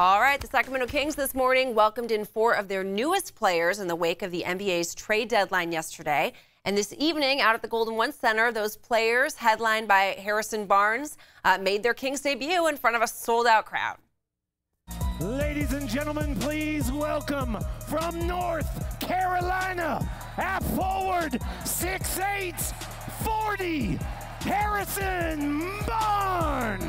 All right, the Sacramento Kings this morning welcomed in 4 of their newest players in the wake of the NBA's trade deadline yesterday. And this evening, out at the Golden One Center, those players, headlined by Harrison Barnes, made their Kings debut in front of a sold-out crowd. Ladies and gentlemen, please welcome from North Carolina, at forward, 6'8", 40, Harrison Barnes.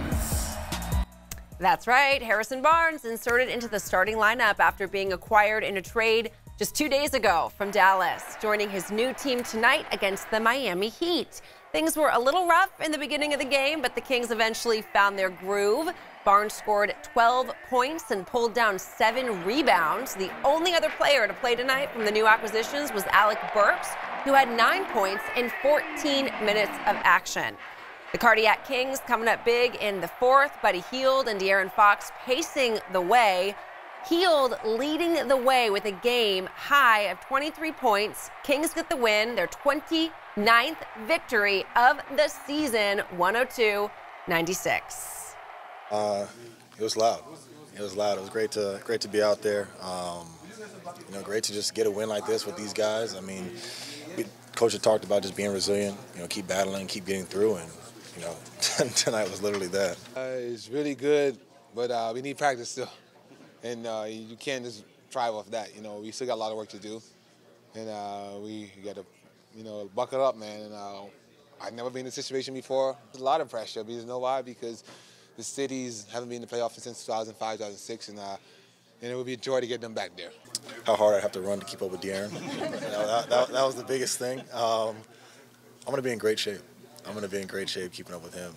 That's right, Harrison Barnes inserted into the starting lineup after being acquired in a trade just 2 days ago from Dallas, joining his new team tonight against the Miami Heat. Things were a little rough in the beginning of the game, but the Kings eventually found their groove. Barnes scored 12 points and pulled down 7 rebounds. The only other player to play tonight from the new acquisitions was Alec Burks, who had 9 points in 14 minutes of action. The Cardiac Kings coming up big in the fourth. Buddy Hield and De'Aaron Fox pacing the way. Hield leading the way with a game high of 23 points. Kings get the win, their 29th victory of the season, 102-96. It was loud. It was loud. It was great to be out there. Great to just get a win like this with these guys. I mean, Coach had talked about just being resilient. Keep battling, keep getting through, and tonight was literally that. It's really good, but we need practice still, and you can't just thrive off that. We still got a lot of work to do, and we got to, buckle up, man. And I've never been in a situation before. There's a lot of pressure. Because you know why? Because the cities haven't been in the playoffs since 2005, 2006, and it would be a joy to get them back there. How hard I have to run to keep up with De'Aaron. That was the biggest thing. I'm going to be in great shape. I'm going to be in great shape keeping up with him.